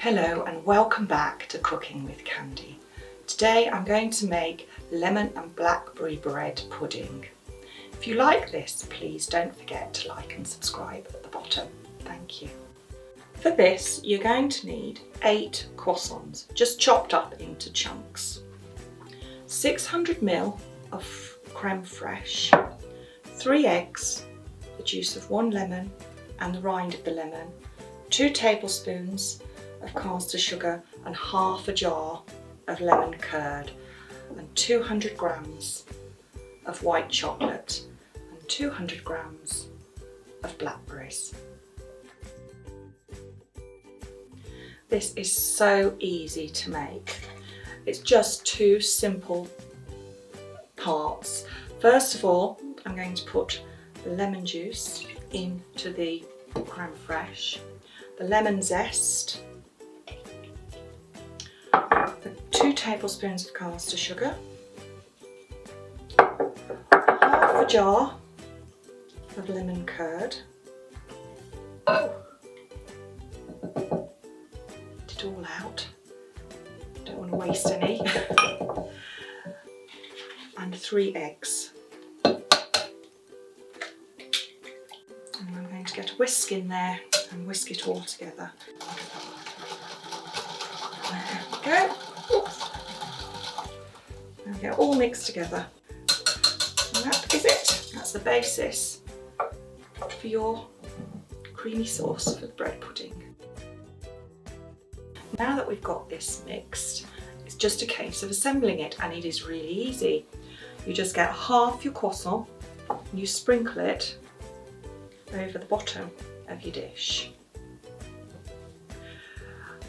Hello and welcome back to Cooking with Candy. Today I'm going to make lemon and blackberry bread pudding. If you like this, please don't forget to like and subscribe at the bottom. Thank you. For this, you're going to need 8 croissants, just chopped up into chunks, 600 ml of creme fraiche, 3 eggs, the juice of 1 lemon and the rind of the lemon, 2 tablespoons of caster sugar and half a jar of lemon curd, and 200 grams of white chocolate and 200 grams of blackberries. This is so easy to make. It's just 2 simple parts. First of all, I'm going to put the lemon juice into the creme fraiche, the lemon zest, the 2 tablespoons of caster sugar, half a jar of lemon curd, get it all out, don't want to waste any, and 3 eggs. And I'm going to get a whisk in there and whisk it all together. There we go. Oops. Now get it all mixed together. And that is it. That's the basis for your creamy sauce for the bread pudding. Now that we've got this mixed, it's just a case of assembling it, and it is really easy. You just get half your croissant and you sprinkle it over the bottom of your dish.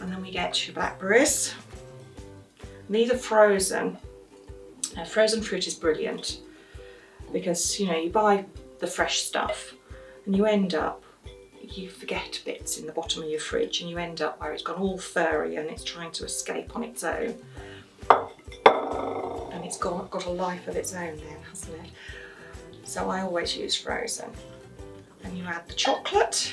And then we get your blackberries. And these are frozen. Now, frozen fruit is brilliant because, you know, you buy the fresh stuff and you end up, you forget bits in the bottom of your fridge and you end up where it's gone all furry and it's trying to escape on its own. And it's got a life of its own then, hasn't it? So I always use frozen. And you add the chocolate.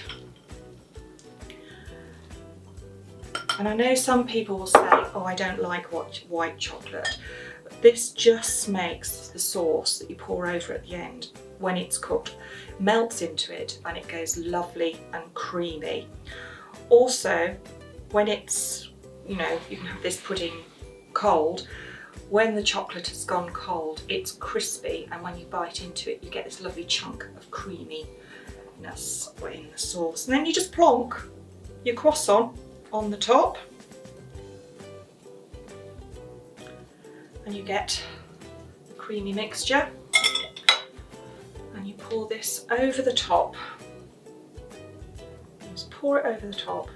And I know some people will say, oh, I don't like white chocolate. But this just makes the sauce that you pour over at the end, when it's cooked, melts into it and it goes lovely and creamy. Also, when it's, you know, you can have this pudding cold, when the chocolate has gone cold, it's crispy, and when you bite into it, you get this lovely chunk of creaminess in the sauce. And then you just plonk your croissant on the top, and you get the creamy mixture, and you pour this over the top. Just pour it over the top.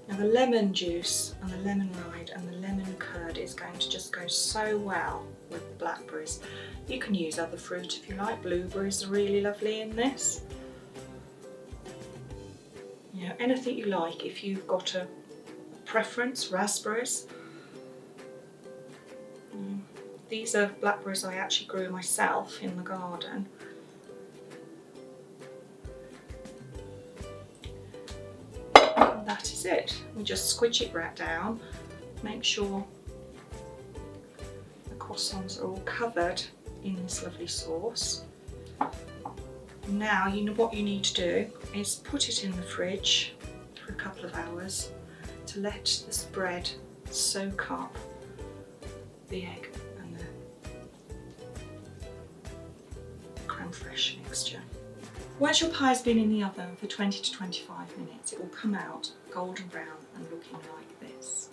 Now the lemon juice and the lemon rind and the lemon curd is going to just go so well with the blackberries. You can use other fruit if you like. Blueberries are really lovely in this. You know, anything you like. If you've got a preference, raspberries. These are blackberries I actually grew myself in the garden. And that is it. We just squidge it right down. Make sure the croissants are all covered in this lovely sauce. Now you know what you need to do is put it in the fridge for a couple of hours to let the spread soak up the egg and the creme fraiche mixture. Once your pie has been in the oven for 20 to 25 minutes, it will come out golden brown and looking like this.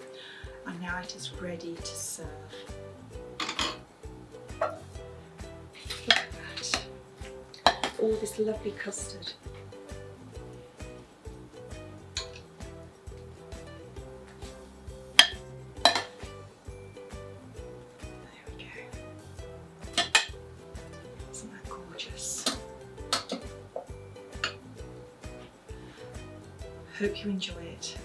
And now it is ready to serve. Look at that. All this lovely custard. There we go. Isn't that gorgeous? Hope you enjoy it.